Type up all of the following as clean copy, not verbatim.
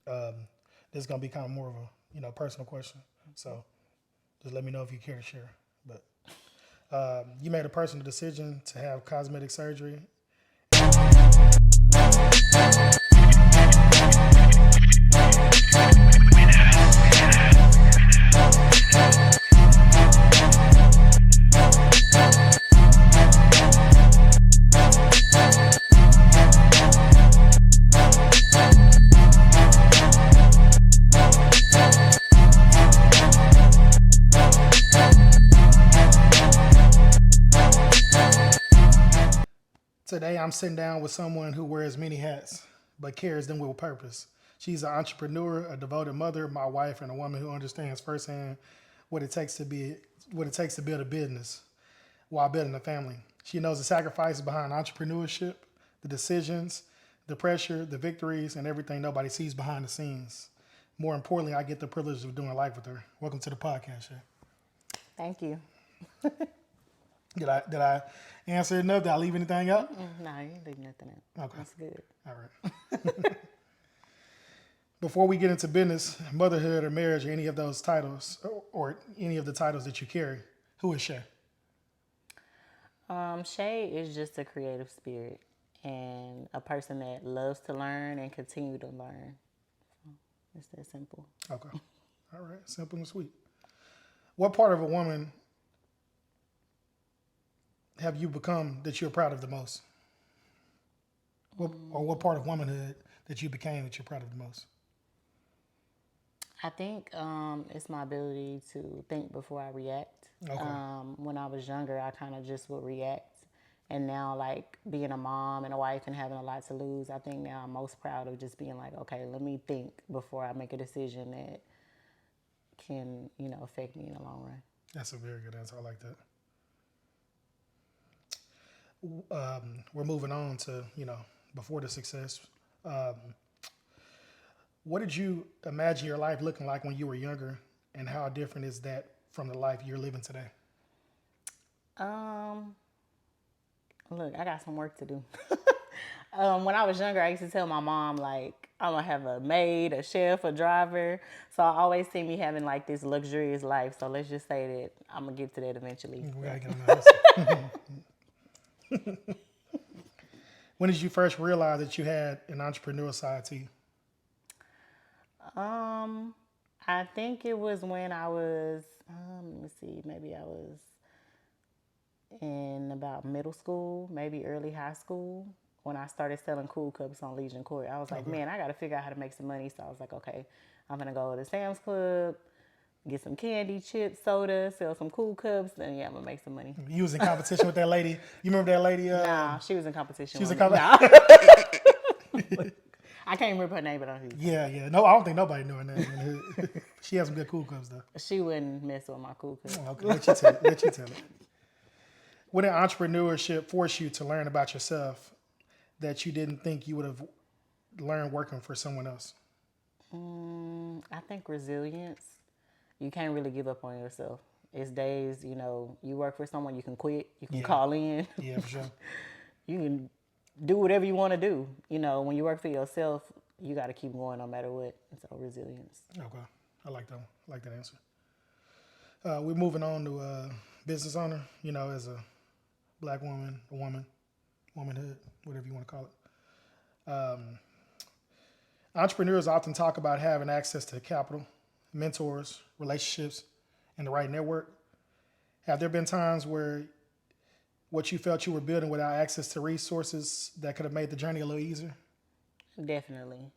This is gonna be kind of more of a personal question. So just let me know if you care to share. But you made a personal decision to have cosmetic surgery. Today, I'm sitting down with someone who wears many hats, but carries them with purpose. She's an entrepreneur, a devoted mother, my wife, and a woman who understands firsthand what it takes to build a business while building a family. She knows the sacrifices behind entrepreneurship, the decisions, the pressure, the victories, and everything nobody sees behind the scenes. More importantly, I get the privilege of doing life with her. Welcome to the podcast, Shay. Thank you. Did I answer enough? Did I leave anything out? No, you didn't leave nothing out. Okay. That's good. All right. Before we get into business, motherhood, or marriage, or any of those titles, or any of the titles that you carry, who is Shay? Shay is just a creative spirit and a person that loves to learn and continue to learn. So it's that simple. Okay. All right. Simple and sweet. What part of a woman have you become that you're proud of the most? Or what part of womanhood that you became that you're proud of the most? I think it's my ability to think before I react. Okay. When I was younger, I kind of just would react. And now, like, being a mom and a wife and having a lot to lose, I think now I'm most proud of just being like, okay, let me think before I make a decision that can, affect me in the long run. That's a very good answer. I like that. We're moving on to, before the success. What did you imagine your life looking like when you were younger, and how different is that from the life you're living today? Look, I got some work to do. When I was younger, I used to tell my mom, like, I'm going to have a maid, a chef, a driver. So I always see me having, like, this luxurious life. So let's just say that I'm going to get to that eventually. We got to get on the hustle. When did you first realize that you had an entrepreneurial side to you? I think it was when I was, let me see, maybe I was in about middle school, maybe early high school, when I started selling cool cups on Legion Court. I was like, man, I got to figure out how to make some money. So I was like, okay, I'm going to go to Sam's Club, get some candy, chips, soda, sell some cool cups, and I'm going to make some money. You was in competition with that lady? You remember that lady? Nah, she was in competition. She was in competition? Nah. I can't remember her name, but I know who. Yeah. No, I don't think nobody knew her name. She has some good cool cups, though. She wouldn't mess with my cool cups. Okay, let you tell it. When did entrepreneurship force you to learn about yourself that you didn't think you would have learned working for someone else? I think resilience. You can't really give up on yourself. It's days, you work for someone, you can quit, you can call in. Yeah, for sure. You can do whatever you want to do. When you work for yourself, you got to keep going no matter what. And so resilience. Okay. I like that one. I like that answer. We're moving on to business owner, as a black woman, womanhood, whatever you want to call it. Entrepreneurs often talk about having access to capital, mentors, relationships, and the right network. Have there been times where what you felt you were building without access to resources that could have made the journey a little easier? Definitely.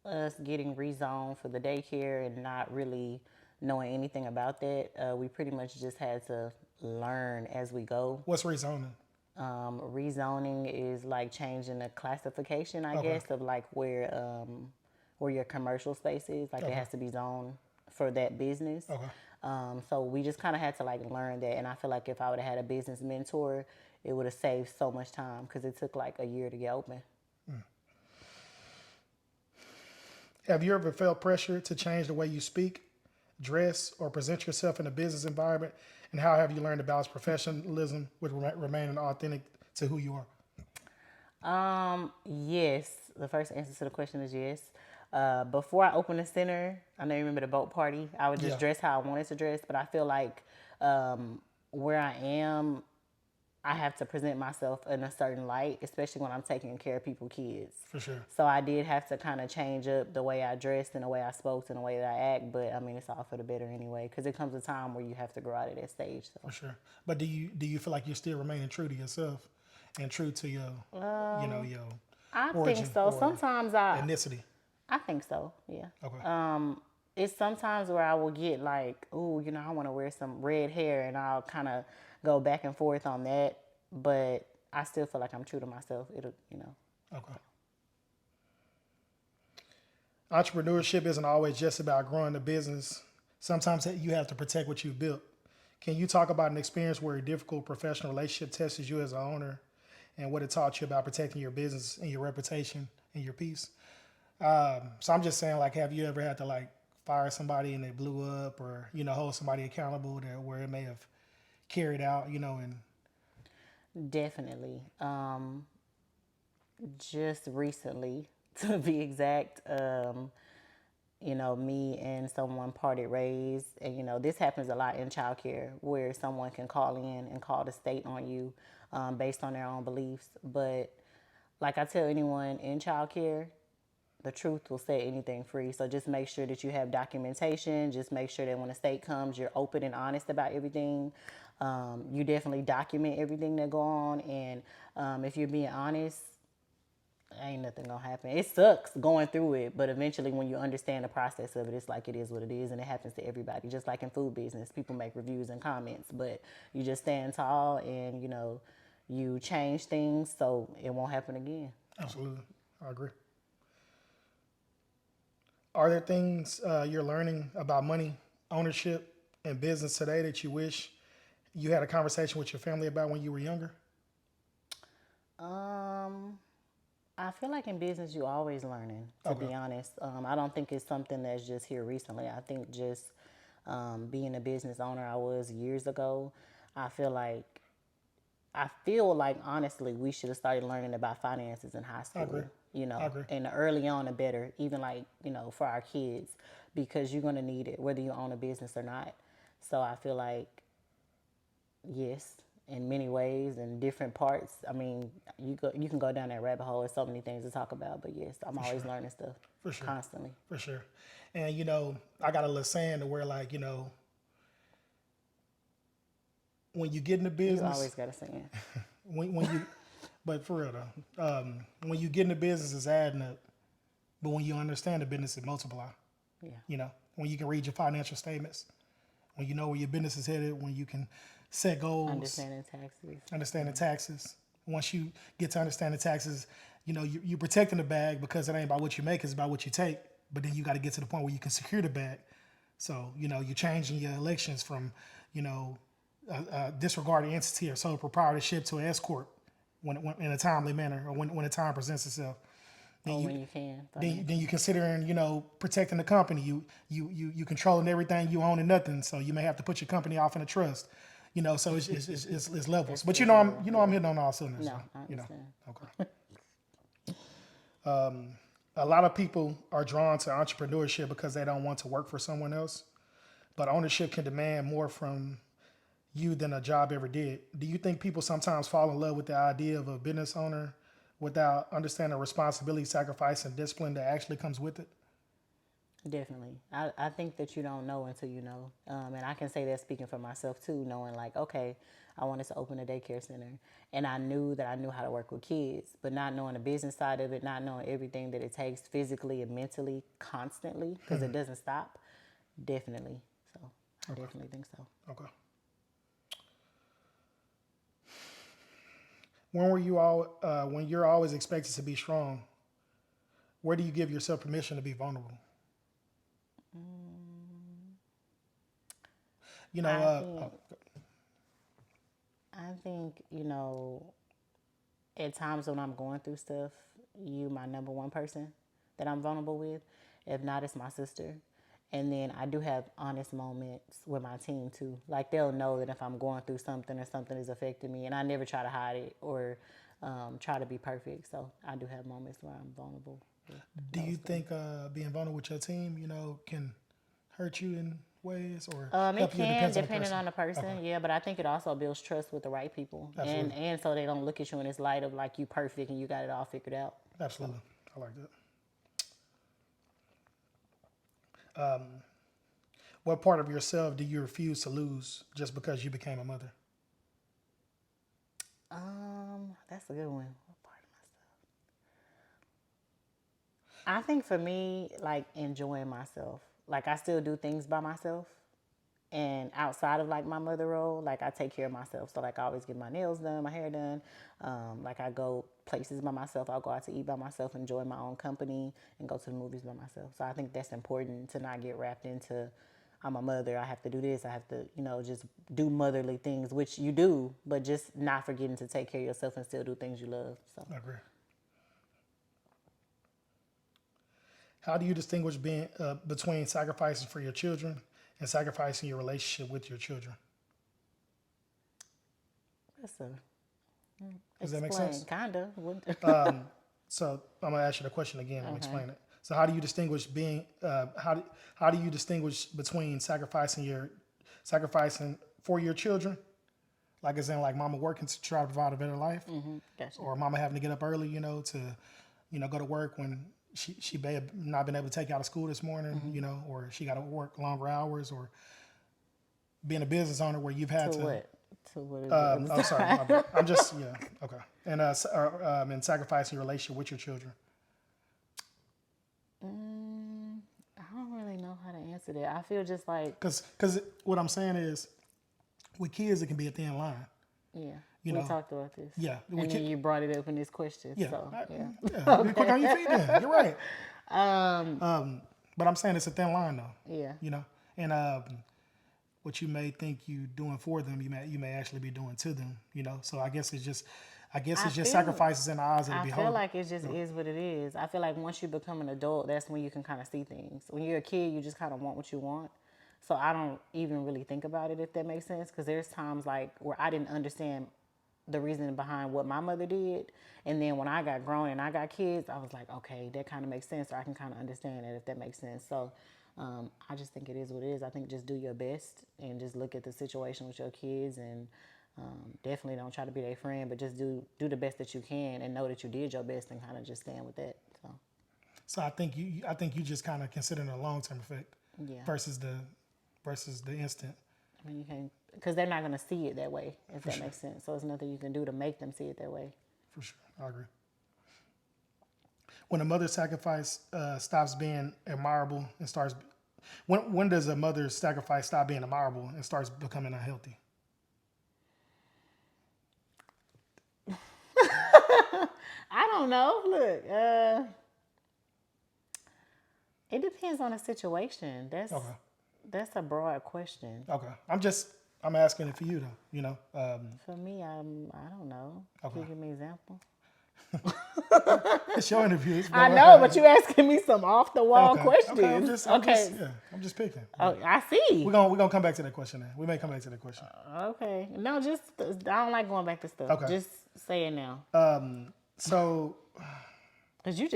Us getting rezoned for the daycare and not really knowing anything about that, we pretty much just had to learn as we go. What's rezoning? Rezoning is like changing the classification, I guess, of like where your commercial space is. Like it has to be zoned for that business. Okay. So we just kind of had to like learn that. And I feel like if I would have had a business mentor, it would have saved so much time because it took like a year to get open. Have you ever felt pressure to change the way you speak, dress, or present yourself in a business environment? And how have you learned to balance professionalism with remaining authentic to who you are? Yes. The first answer to the question is yes. Before I opened the center, I know you remember the boat party. I would just Yeah, dress how I wanted to dress, but I feel like where I am, I have to present myself in a certain light, especially when I'm taking care of people's kids. for sure. So I did have to kind of change up the way I dressed and the way I spoke and the way that I act. But I mean, it's all for the better anyway, because it comes a time where you have to grow out of that stage. For So sure. But do you feel like you're still remaining true to yourself and true to your your I think origin so. or Sometimes ethnicity? I think so. Yeah. Okay. It's sometimes where I will get like, ooh, I want to wear some red hair, and I'll kind of go back and forth on that. But I still feel like I'm true to myself. It'll. Okay. Entrepreneurship isn't always just about growing the business. Sometimes you have to protect what you've built. Can you talk about an experience where a difficult professional relationship tested you as an owner and what it taught you about protecting your business and your reputation and your peace? So I'm just saying, like, have you ever had to like fire somebody and they blew up, or hold somebody accountable where it may have carried out, and Definitely. Just recently, to be exact, me and someone parted ways. And, this happens a lot in childcare where someone can call in and call the state on you based on their own beliefs. But like I tell anyone in childcare, the truth will set anything free. So just make sure that you have documentation. Just make sure that when the state comes, you're open and honest about everything. You definitely document everything that go on. And if you're being honest, ain't nothing gonna happen. It sucks going through it, but eventually when you understand the process of it, it's like it is what it is, and it happens to everybody. Just like in food business, people make reviews and comments, but you just stand tall and you change things so it won't happen again. absolutely, I agree. Are there things you're learning about money, ownership, and business today that you wish you had a conversation with your family about when you were younger? Um, I feel like in business you always learning. To Okay. be honest, I don't think it's something that's just here recently. I think just being a business owner I was years ago, I feel like honestly we should have started learning about finances in high I agree. school. I agree. And the early on the better, even like for our kids, because you're gonna need it whether you own a business or not. So I feel like yes, in many ways and different parts. I mean, you can go down that rabbit hole. There's so many things to talk about, but yes, I'm always Sure. learning stuff For sure. constantly. For sure. And I got a little saying to where like, when you get in the You business, always got a saying. when you but for real though, when you get in the business it's adding up. But when you understand the business it multiply. Yeah. When you can read your financial statements, when you know where your business is headed, when you can set goals, Understanding taxes. understand the taxes. Once you get to understand the taxes, you're protecting the bag because it ain't about what you make, it's about what you take. But then you got to get to the point where you can secure the bag. So, you're changing your elections from, a disregarded entity or sole proprietorship to an S corp when in a timely manner or when the time presents itself. Then When you can. then you considering protecting the company. You controlling everything you own and nothing. So you may have to put your company off in a trust. So it's levels. But I'm hitting on all cylinders. No, So, I understand. okay. A lot of people are drawn to entrepreneurship because they don't want to work for someone else. But ownership can demand more from you than a job ever did. Do you think people sometimes fall in love with the idea of a business owner without understanding the responsibility, sacrifice, and discipline that actually comes with it? Definitely. I think that you don't know until you know. And I can say that speaking for myself too, knowing like, okay, I wanted to open a daycare center. And I knew that I knew how to work with kids, but not knowing the business side of it, not knowing everything that it takes physically and mentally constantly, because it doesn't stop. Definitely. So I definitely think so. Okay. When you're always expected to be strong, where do you give yourself permission to be vulnerable? You know, I uh, think, I think, at times when I'm going through stuff, you my number one person that I'm vulnerable with. If not, it's my sister. And then I do have honest moments with my team too. Like they'll know that if I'm going through something or something is affecting me, and I never try to hide it or try to be perfect. So I do have moments where I'm vulnerable. Do you think being vulnerable with your team, can hurt you in ways or It help you? It can, depends depending on the person. Okay. Yeah, but I think it also builds trust with the right people, and so they don't look at you in this light of like you perfect and you got it all figured out. Absolutely, I like that. What part of yourself do you refuse to lose just because you became a mother? That's a good one. What part of myself? I think for me, like enjoying myself. Like I still do things by myself. And outside of like my mother role, like I take care of myself. So like I always get my nails done, my hair done. Like I go places by myself. I'll go out to eat by myself, enjoy my own company, and go to the movies by myself. So I think that's important to not get wrapped into, I'm a mother, I have to do this, I have to, just do motherly things, which you do, but just not forgetting to take care of yourself and still do things you love. So I agree. How do you distinguish between sacrificing for your children and sacrificing your relationship with your children? that's a Does that make sense? Kinda. So I'm gonna ask you the question again and explain it. So how do you distinguish how do you distinguish between sacrificing for your children, like as in like mama working to try to provide a better life, Gotcha. or mama having to get up early, to go to work when she may have not been able to take you out of school this morning, or she got to work longer hours, or being a business owner where you've had To to. what? To what is Oh, sorry. my bad. I'm just okay. And and sacrificing your relationship with your children. I don't really know how to answer that. I feel just like, Because what I'm saying is, with kids it can be a thin line. yeah, You we know. talked about this. Yeah. And then you brought it up in this question. Yeah. So, yeah. Yeah. Be quick on your feet then. You're right. But I'm saying it's a thin line though. Yeah. And what you may think you doing for them, you may actually be doing to them. So I guess it's just sacrifices in the eyes of the beholder. I feel like it just is what it is. I feel like once you become an adult, that's when you can kind of see things. When you're a kid, you just kind of want what you want. So I don't even really think about it, if that makes sense, because there's times like where I didn't understand the reason behind what my mother did. And then when I got grown and I got kids, I was like, okay, that kind of makes sense, or I can kind of understand it, if that makes sense. So I just think it is what it is. I think just do your best and just look at the situation with your kids, and definitely don't try to be their friend, but just do the best that you can and know that you did your best and kind of just stand with that. So I think you just kind of considering a long-term effect versus the instant. I mean, you can't, because they're not going to see it that way, if that makes sense. So there's nothing you can do to make them see it that way. For sure, I agree. When a mother's sacrifice stops being admirable and starts, when does a mother's sacrifice stop being admirable and starts becoming unhealthy? I don't know. Look, it depends on the situation. That's a broad question. Okay, I'm asking it for you though. For me, I don't know. Okay. Can you give me an example? It's your interview. I know, but you asking me some off the wall questions. Okay, I'm just picking. Oh, I see. We're gonna come back to that question then. We may come back to that question. Okay. No, just I don't like going back to stuff. Okay. Just say it now. So. Cause you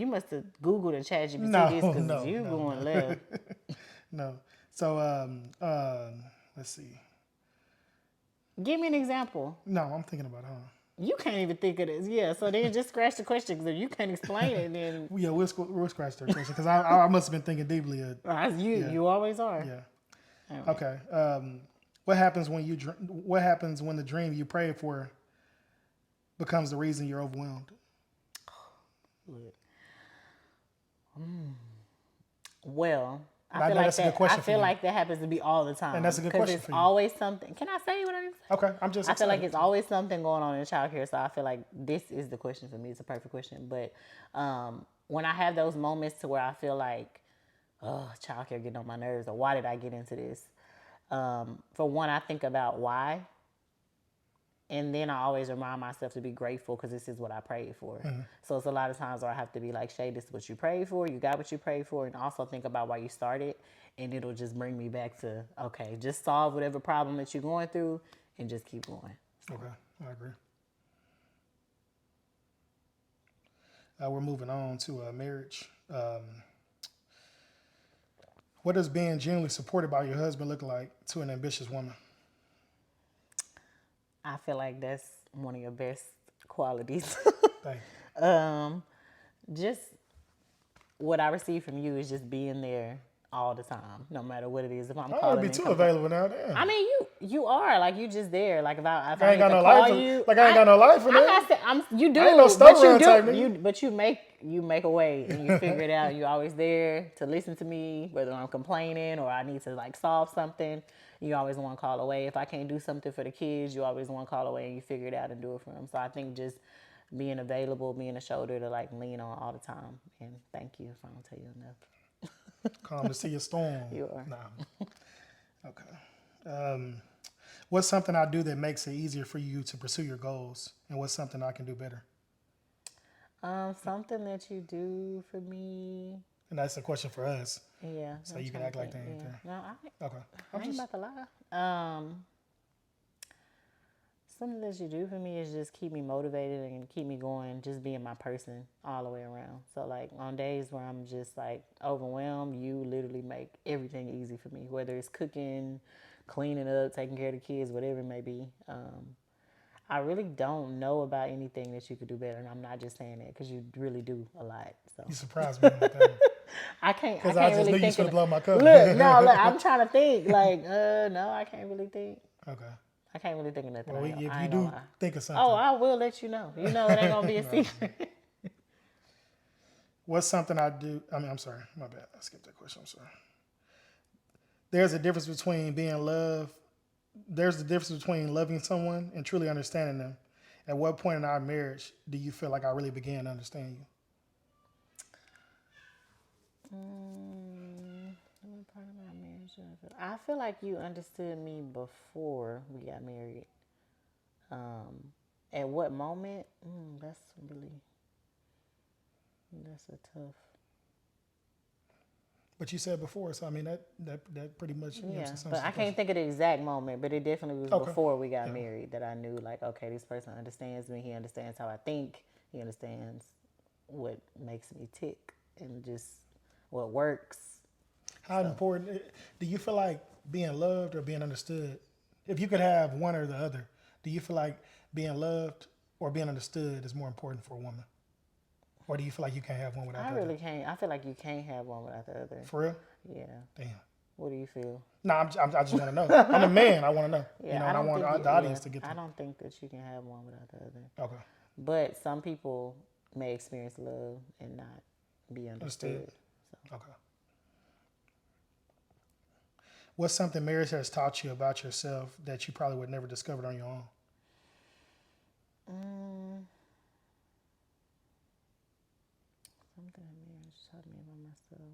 must have Googled and ChatGPT this because you going left. No. So let's see. Give me an example. No, I'm thinking about it. You can't even think of this. Yeah, so then just scratch the question, because if you can't explain it, then... Yeah, we'll scratch the question, because I must have been thinking deeply. You always are. Yeah. Anyway. Okay. What happens when the dream you prayed for becomes the reason you're overwhelmed? Well... I feel like that happens to be all the time. And that's a good question for you. Because it's always something. Can I say what I need to say? Okay, I'm just I feel like it's always something going on in childcare, so I feel like this is the question for me. It's a perfect question. But when I have those moments to where I feel like, oh, childcare getting on my nerves, or why did I get into this? For one, I think about why. And then I always remind myself to be grateful, because this is what I prayed for. Mm-hmm. So it's a lot of times where I have to be like, Shay, this is what you prayed for. You got what you prayed for. And also think about why you started. And it'll just bring me back to, okay, just solve whatever problem that you're going through and just keep going. Okay, I agree. We're moving on to marriage. What does being genuinely supported by your husband look like to an ambitious woman? I feel like that's one of your best qualities. Thank Just what I receive from you is just being there all the time, no matter what it is. If I'm you. I don't want calling to be and too complaining, available now. Damn. I mean, you are like you just there. Like if I I ain't need got to no call life. you, Like I ain't got no life in I'm there. not saying you do, I ain't no but stubborn you type do. nigga. But you make a way and you figure it out. You're always there to listen to me, whether I'm complaining or I need to like solve something. You always one call away. If I can't do something for the kids, you always one call away and you figure it out and do it for them. So I think just being available, being a shoulder to like lean on all the time. And thank you if I don't tell you enough. Calm to see a storm. You are. Nah. Okay. What's something I do that makes it easier for you to pursue your goals, and what's something I can do better? Something that you do for me. And that's a question for us. Yeah. So I'm you can trying act to like think, that ain't yeah. there. No, Okay. I ain't about to lie. Something that you do for me is just keep me motivated and keep me going, just being my person all the way around. So like on days where I'm just like overwhelmed, you literally make everything easy for me, whether it's cooking, cleaning up, taking care of the kids, whatever it may be. I really don't know about anything that you could do better, and I'm not just saying that because you really do a lot. So You surprised me with that. I can't Because I just really knew you was think. going to blow my cover. Look, I'm trying to think. Like, no, I can't really think. Okay. I can't really think of nothing. Well, I if ain't you gonna do lie. think of something. Oh, I will let you know. You know it ain't gonna be a secret. What's something I do? I'm sorry. My bad. I skipped that question. I'm sorry. There's a difference between being loved. There's the difference between loving someone and truly understanding them. At what point in our marriage do you feel like I really began to understand you? What part of our marriage do I feel? I feel like you understood me before we got married. At what moment? That's a tough. But you said before, so I mean that pretty much Yeah, answers but I the can't think of the exact moment, but it definitely was Okay. before we got married that I knew, like, okay, this person understands me. He understands how I think. He understands what makes me tick and just what works. How important do you feel like being loved or being understood? If you could have one or the other, do you feel like being loved or being understood is more important for a woman? Or do you feel like you can't have one without I the really other? can't. I feel like you can't have one without the other. For real? Yeah. Damn. What do you feel? No, I just want to know. I'm a man. I want to know. Yeah, And I I don't want think the audience to get I to. don't think that you can have one without the other. Okay. But some people may experience love and not be understood. So. Okay. What's something marriage has taught you about yourself that you probably would never discovered on your own? Something marriage taught me about myself.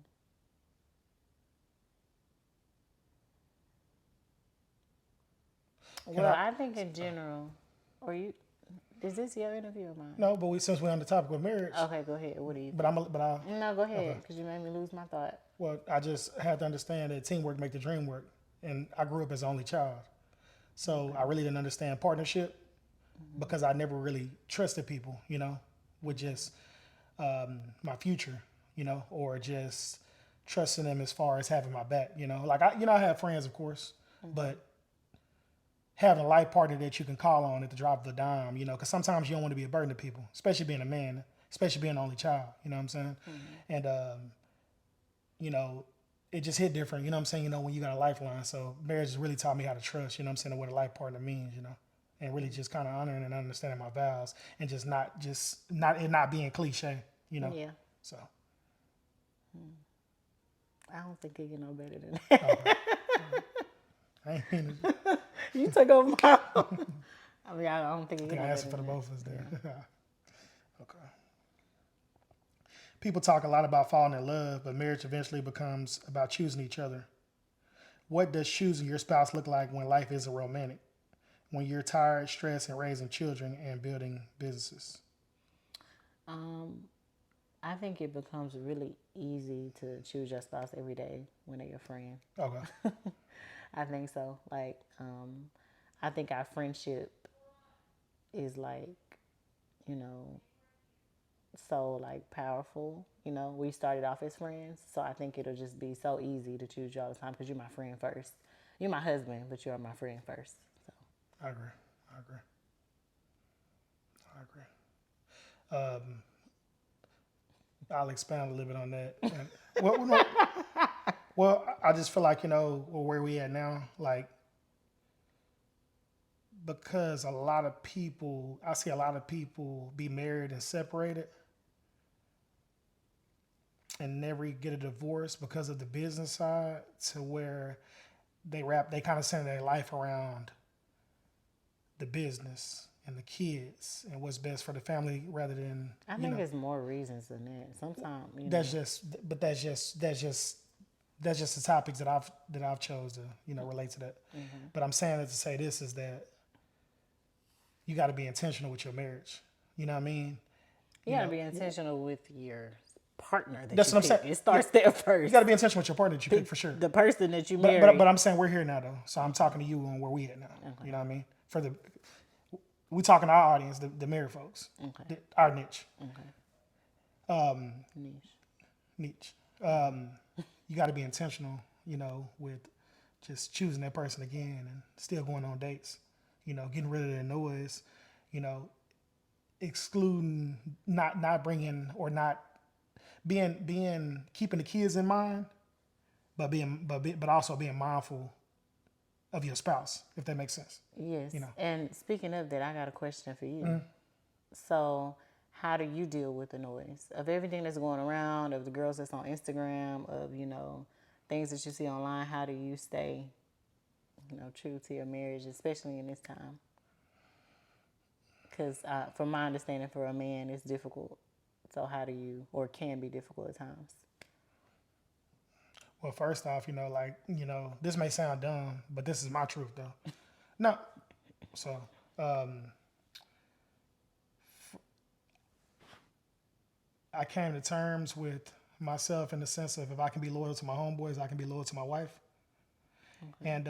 Well, I think in general, is this your interview or mine? No, but since we're on the topic of marriage. Okay, go ahead. What do you? No, go ahead, because you made me lose my thought. Well, I just had to understand that teamwork make the dream work, and I grew up as an only child, so I really didn't understand partnership because I never really trusted people, with just my future, or just trusting them as far as having my back, Like I have friends, of course, but having a life partner that you can call on at the drop of a dime, because sometimes you don't want to be a burden to people, especially being a man, especially being an only child, you know what I'm saying? And, it just hit different, you know what I'm saying? When you got a lifeline. So marriage has really taught me how to trust, you know what I'm saying, and what a life partner means, and really just kind of honoring and understanding my vows and not being cliche, Yeah. So. I don't think it get no better than that. Okay. I ain't mean to. You took over my. I don't think it I get think no I better answered for the than both of us there. Yeah. Okay. People talk a lot about falling in love, but marriage eventually becomes about choosing each other. What does choosing your spouse look like when life isn't romantic? When you're tired, stressed, and raising children and building businesses? I think it becomes really easy to choose your spouse every day when they're your friend. Okay. I think so. Like, I think our friendship is like, so like powerful. You know, we started off as friends, so I think it'll just be so easy to choose you all the time because you're my friend first. You're my husband, but you're my friend first. So I agree. I agree. I agree. I'll expand a little bit on that. And, well, no, well, I just feel like, where we at now, like, because I see a lot of people be married and separated and never get a divorce because of the business side, to where they kind of center their life around the business and the kids and what's best for the family rather than, I think there's more reasons than that. Sometimes, that's just the topics that I've chose to, relate to that. Mm-hmm. But I'm saying that to say this is that you got to be intentional with your marriage. You know what I mean? You got to be intentional with your partner that that's you what pick. I'm saying. It starts there first. You got to be intentional with your partner that you pick for sure. The person that you marry. But I'm saying we're here now though, so I'm talking to you on where we at now. Okay. You know what I mean? We talking to our audience, the married folks, okay. Our niche. Okay. Niche. You got to be intentional, with just choosing that person again and still going on dates. Getting rid of the noise. Excluding, not bringing or not being keeping the kids in mind, but also being mindful of your spouse, if that makes sense. Yes. And speaking of that, I got a question for you. Mm. So, how do you deal with the noise of everything that's going around, of the girls that's on Instagram, of things that you see online? How do you stay, true to your marriage, especially in this time? Because from my understanding, for a man, it's difficult. So how do you, or can be difficult at times? Well, first off, this may sound dumb, but this is my truth, though. No. So, I came to terms with myself in the sense of if I can be loyal to my homeboys, I can be loyal to my wife. Okay. And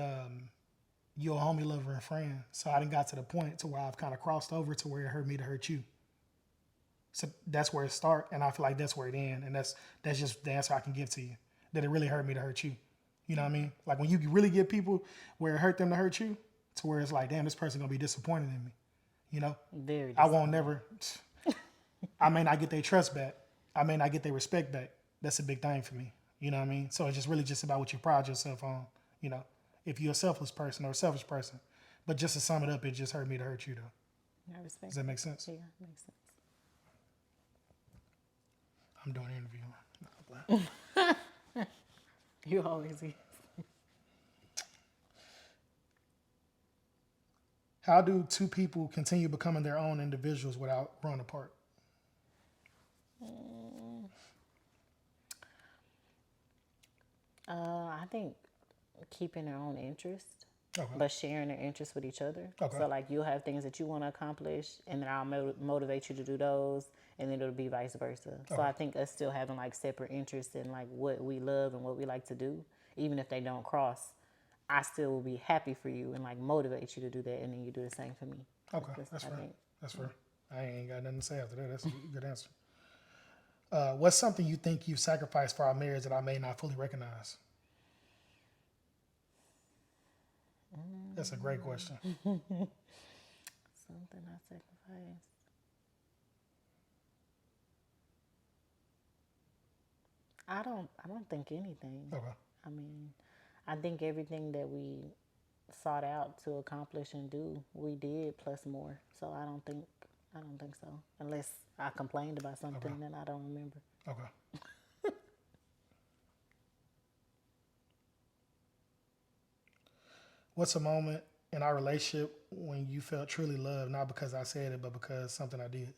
you're a homie, lover, and friend. So I done got to the point to where I've kind of crossed over to where it hurt me to hurt you. So that's where it starts, and I feel like that's where it ends, and that's just the answer I can give to you. That it really hurt me to hurt you. You know what I mean? Like when you really get people where it hurt them to hurt you, to where it's like, damn, this person gonna be disappointed in me. Very. I won't never. I may not get their trust back. I may not get their respect back. That's a big thing for me. You know what I mean? So it's just really just about what you pride yourself on. If you're a selfless person or a selfish person. But just to sum it up, it just hurt me to hurt you, though. I respect. Does that make sense? Yeah, makes sense. I'm doing an interview. You always is. How do two people continue becoming their own individuals without growing apart? I think keeping their own interest, okay. But sharing their interests with each other. Okay. So like you'll have things that you want to accomplish, and then I'll motivate you to do those, and then it'll be vice versa. Okay. So I think us still having like separate interests in like what we love and what we like to do, even if they don't cross, I still will be happy for you and like motivate you to do that, and then you do the same for me. Okay, that's fair. That's fair. I ain't got nothing to say after that. That's a good answer. What's something you think you've sacrificed for our marriage that I may not fully recognize? That's a great question. Something I sacrificed. I don't think anything. Okay. I mean, I think everything that we sought out to accomplish and do, we did plus more. So I don't think so. Unless I complained about something that I don't remember. Okay. What's a moment in our relationship when you felt truly loved, not because I said it, but because something I did?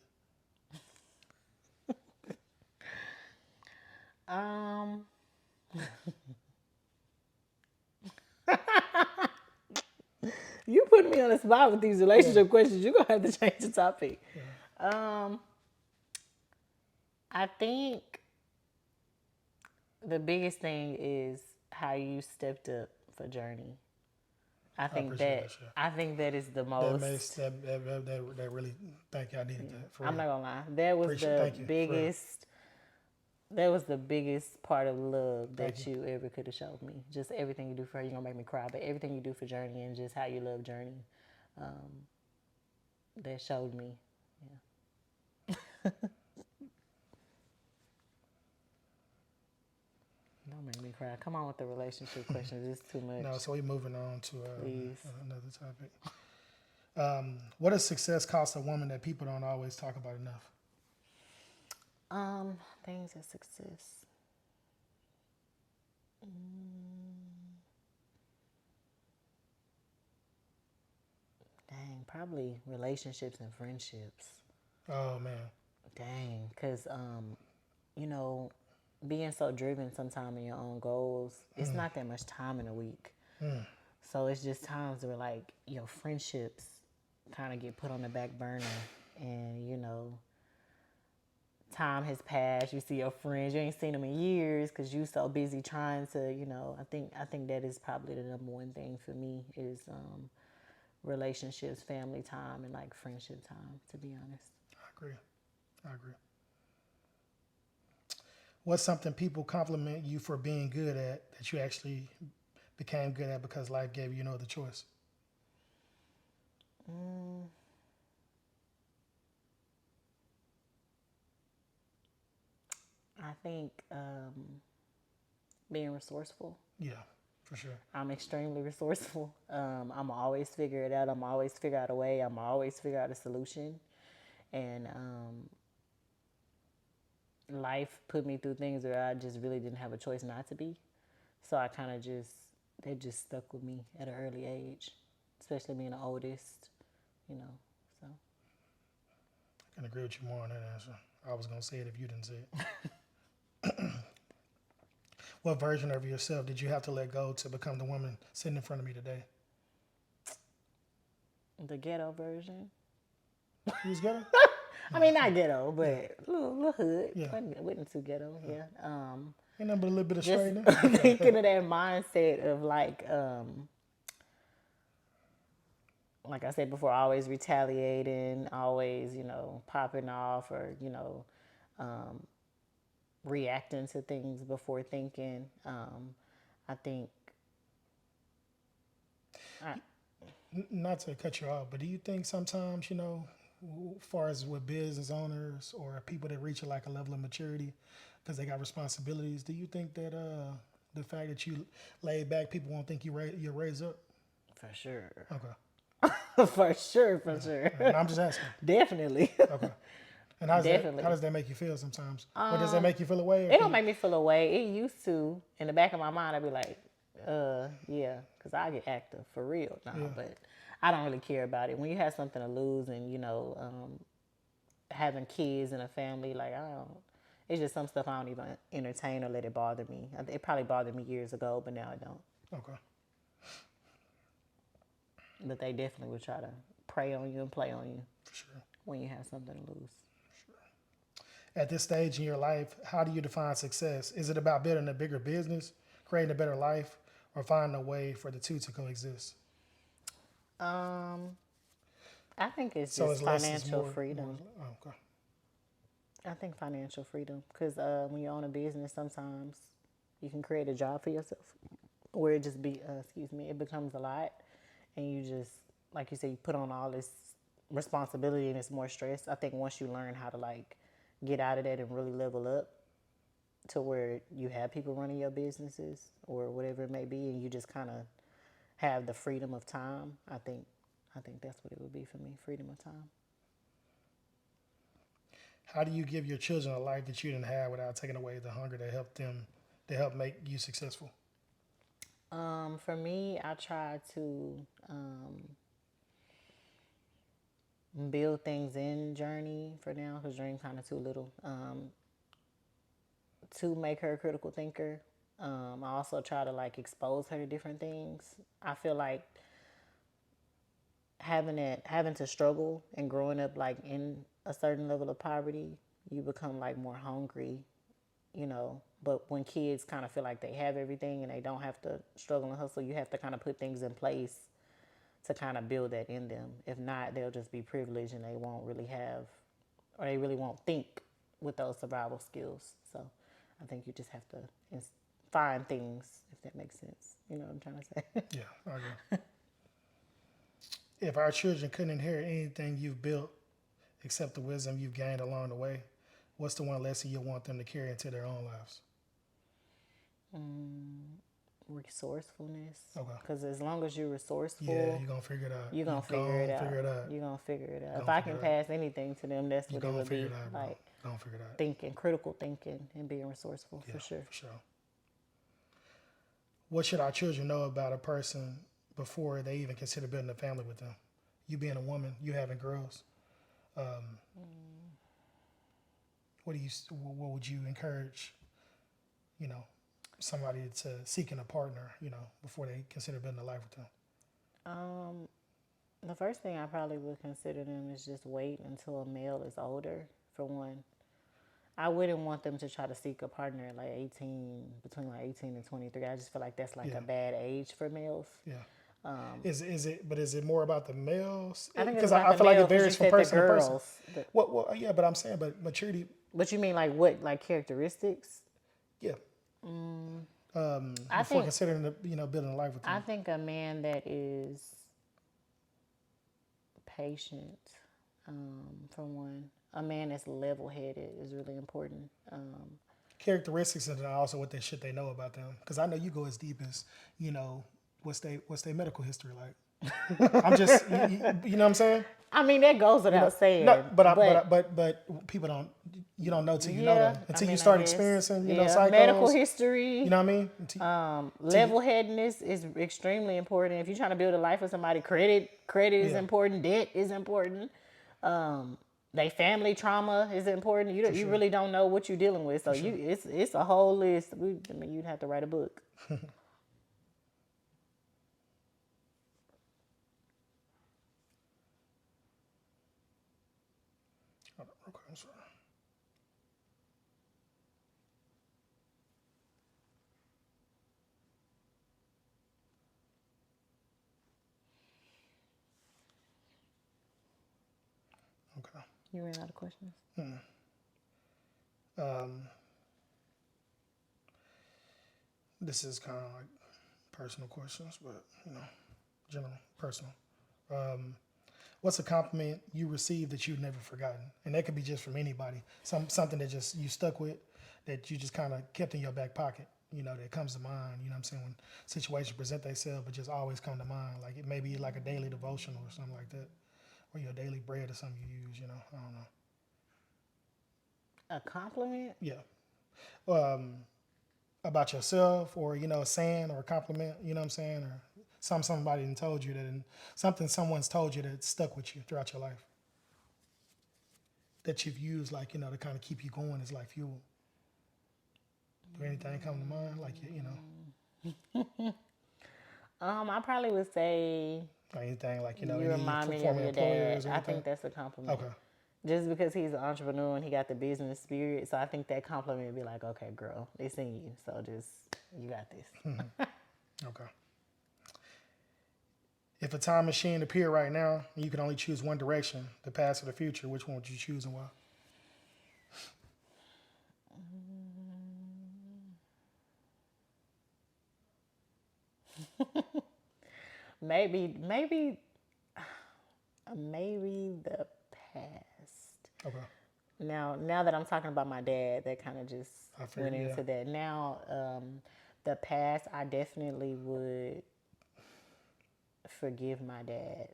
You put me on the spot with these relationship questions. You're going to have to change the topic. Yeah. I think the biggest thing is how you stepped up for Journey. I I think appreciate that that shit. I think that is the That makes most. that really. Thank you. I needed that for I'm real. not gonna lie. That was Appreciate. the Thank you for real. biggest. That was the biggest part of love Thank you. that you ever could have showed me. Just everything you do for her, you're gonna make me cry. But everything you do for Journey and just how you love Journey, that showed me. Don't make me cry. Come on with the relationship questions. It's too much. No, so we're moving on to Please. another topic. What does success cost a woman that people don't always talk about enough? Things of success. Dang, probably relationships and friendships. Oh man. Dang, because you know, being so driven sometime in your own goals, it's not that much time in a week. So it's just times where like your friendships kind of get put on the back burner, and you know, time has passed. You see your friends, you ain't seen them in years because you so busy trying to, you know. I think that is probably the number one thing for me is relationships, family time, and like friendship time. To be honest. I agree. I agree. What's something people compliment you for being good at that you actually became good at because life gave you no other choice? I think being resourceful. Yeah, for sure. I'm extremely resourceful. I'm always figure it out. I'm always figure out a way. I'm always figure out a solution. And life put me through things where I just really didn't have a choice not to be. So I kind of it just stuck with me at an early age, especially being the oldest, you know. So I can agree with you more on that answer. I was going to say it if you didn't say it. What version of yourself did you have to let go to become the woman sitting in front of me today? the ghetto version. You was good? I mean, not ghetto, but little hood. Yeah. Wasn't too ghetto. Yeah. Ain't nothing but a little bit of Just straightening. thinking of that mindset of like I said before, always retaliating, always, you know, popping off or, you know, reacting to things before thinking. I think, Not to cut you off, but do you think sometimes, as far as with business owners or people that reach like a level of maturity because they got responsibilities, do you think that the fact that you laid back, people won't think you're raised up? for sure. Okay. For sure. And I'm just asking. Definitely. Okay. And Definitely. how does that make you feel sometimes? Or does that make you feel away? It don't make me feel away. It used to. In the back of my mind, I'd be like, yeah, because I get active for real now. Yeah. But I don't really care about it. When you have something to lose and, you know, having kids and a family, like, I don't, it's just some stuff I don't even entertain or let it bother me. It probably bothered me years ago, but now it don't. Okay. But they definitely would try to prey on you and play on you For sure. when you have something to lose. At this stage in your life, how do you define success? Is it about building a bigger business, creating a better life, or finding a way for the two to coexist? I think it's So just it's less is financial more. freedom. Okay. I think financial freedom, because when you own a business, sometimes you can create a job for yourself where it just it becomes a lot, and you just, like you said, you put on all this responsibility and it's more stress. I think once you learn how to like get out of that and really level up to where you have people running your businesses or whatever it may be, and you just kind of have the freedom of time. I think that's what it would be for me, freedom of time. How do you give your children a life that you didn't have without taking away the hunger to help make you successful? For me, I try to build things in Journey for now because Journey kind of too little to make her a critical thinker. I also try to like expose her to different things. I feel like having to struggle and growing up like in a certain level of poverty, you become like more hungry, you know. But when kids kind of feel like they have everything and they don't have to struggle and hustle, you have to kind of put things in place to kind of build that in them. If not, they'll just be privileged and they won't really have, or they really won't think with those survival skills. So I think you just have to find things, if that makes sense. You know what I'm trying to say? Yeah, I agree. If our children couldn't inherit anything you've built except the wisdom you've gained along the way, what's the one lesson you want them to carry into their own lives? Resourcefulness. Okay. Because as long as you're resourceful, Yeah, you're going to figure it out. you're going to figure it out. You're going to figure it out. If I can pass anything to them, that's what it would be. Like, going to figure it out. Thinking, critical thinking, and being resourceful, for sure. For sure. What should our children know about a person before they even consider building a family with them? You being a woman, you having girls. What would you encourage, somebody to seeking a partner, before they consider building a life with them? The first thing I probably would consider them is just wait until a male is older, for one. I wouldn't want them to try to seek a partner at like 18, between like 18 and 23. I just feel like that's like a bad age for males. Yeah. Is it more about the males? I think because I feel like it varies from person to person. Well, yeah, but I'm saying, but maturity. But you mean like what, like characteristics? Yeah. I before think, considering building a life with them. I think a man that is patient, for one. A man that's level-headed is really important. Characteristics, and also what they know about them. Because I know you go as deep as, what's their medical history like. I'm just, you know what I'm saying? I mean, that goes without saying. No, but people don't know till you know them. Until you start experiencing, psychos. Medical history. You know what I mean? Level-headedness is extremely important. If you're trying to build a life with somebody, credit is important. Debt is important. They family trauma is important. You really don't know what you're dealing with. So it's a whole list. You'd have to write a book. Okay, I'm sorry. Okay. You ran out of questions? This is kind of like personal questions, but, general, personal. What's a compliment you received that you've never forgotten? And that could be just from anybody. Something that just you stuck with, that you just kind of kept in your back pocket, that comes to mind, you know what I'm saying, when situations present themselves, but just always come to mind. Like it may be like a daily devotional or something like that, or your daily bread or something you use, I don't know. A compliment? Yeah. About yourself, or, a saying or a compliment, you know what I'm saying, or somebody told you that, and something someone's told you that stuck with you throughout your life, that you've used, like, to kind of keep you going as like fuel. Do anything come to mind, like, I probably would say, or anything like, you remind me of your dad. I think that's a compliment. Okay. Just because he's an entrepreneur and he got the business spirit, so I think that compliment would be like, okay, girl, it's in you, so just, you got this. Okay. If a time machine appeared right now, and you could only choose one direction, the past or the future, which one would you choose and why? Maybe the past. Okay. Now that I'm talking about my dad, that kind of just went into that. Now, the past, I definitely would forgive my dad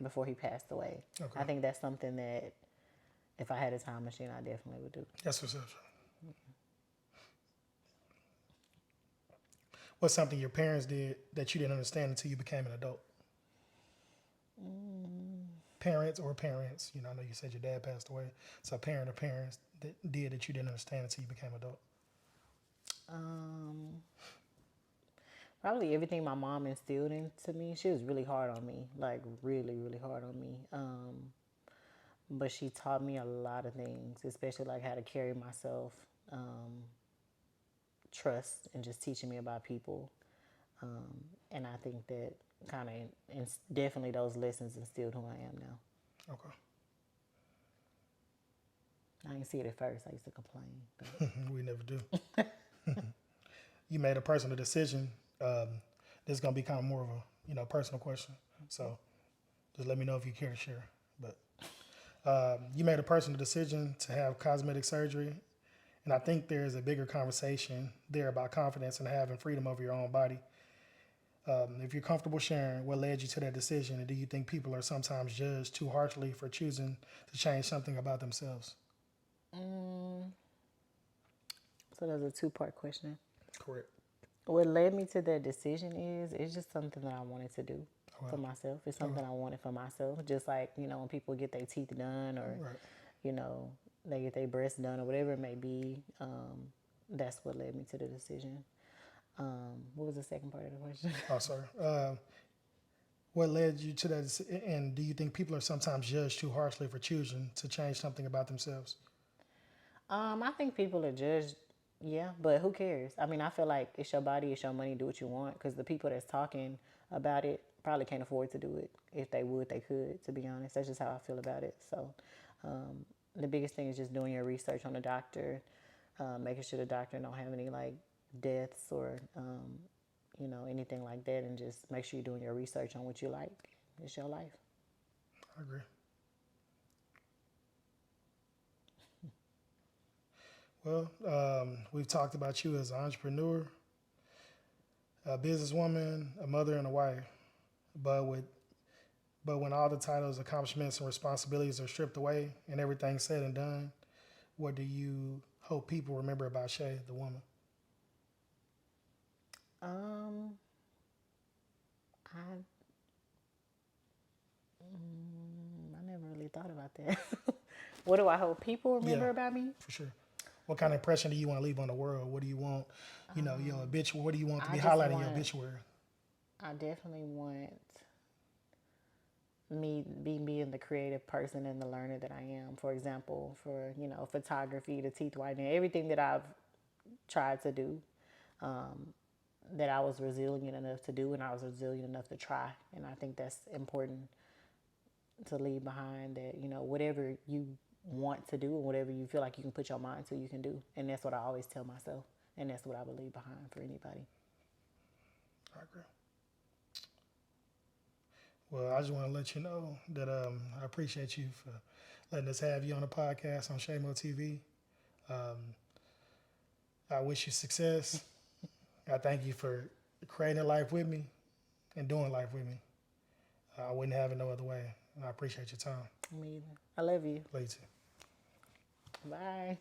before he passed away. Okay. I think that's something that if I had a time machine, I definitely would do. That's what's up. What's something your parents did that you didn't understand until you became an adult? Parents, I know you said your dad passed away. So a parent or parents that did that you didn't understand until you became an adult? Probably everything my mom instilled into me. She was really hard on me, like really, really hard on me. But she taught me a lot of things, especially like how to carry myself, trust, and just teaching me about people. And I think that kind of, and definitely those lessons instilled who I am now. Okay. I didn't see it at first. I used to complain. But We never do. You made a personal decision. This is gonna be kind of more of a personal question. So just let me know if you care to share. But you made a personal decision to have cosmetic surgery, and I think there is a bigger conversation there about confidence and having freedom over your own body. If you're comfortable sharing, what led you to that decision, and do you think people are sometimes judged too harshly for choosing to change something about themselves? so that's a two-part question. Correct. What led me to that decision is it's just something that I wanted to do for myself. It's something I wanted for myself. Just like, when people get their teeth done or, Right. They get their breasts done or whatever it may be. That's what led me to the decision. What was the second part of the question? Oh, sorry. What led you to that, and do you think people are sometimes judged too harshly for choosing to change something about themselves? I think people are judged, yeah, but who cares? I mean, I feel like it's your body, it's your money, do what you want. Because the people that's talking about it probably can't afford to do it. If they would, they could, to be honest. That's just how I feel about it. So the biggest thing is just doing your research on the doctor, making sure the doctor don't have any like deaths or, anything like that. And just make sure you're doing your research on what you like. It's your life. I agree. Well, we've talked about you as an entrepreneur, a businesswoman, a mother, and a wife. But when all the titles, accomplishments, and responsibilities are stripped away and everything's said and done, what do you hope people remember about Shay, the woman? I I never really thought about that. What do I hope people remember about me? For sure. What kind of impression do you want to leave on the world? What do you want, your obituary? What do you want to be highlighted in your obituary? I definitely want me being the creative person and the learner that I am. For example, for photography, the teeth whitening, everything that I've tried to do, that I was resilient enough to do, and I was resilient enough to try. And I think that's important to leave behind. That whatever you want to do and whatever you feel like you can put your mind to, you can do. And that's what I always tell myself, and that's what I would leave behind for anybody. I agree. Well, I just want to let you know that I appreciate you for letting us have you on the podcast on ShayMoe TV. I wish you success. I thank you for creating a life with me and doing life with me. I wouldn't have it no other way. And I appreciate your time. Me either. I love you. Love you too. Bye.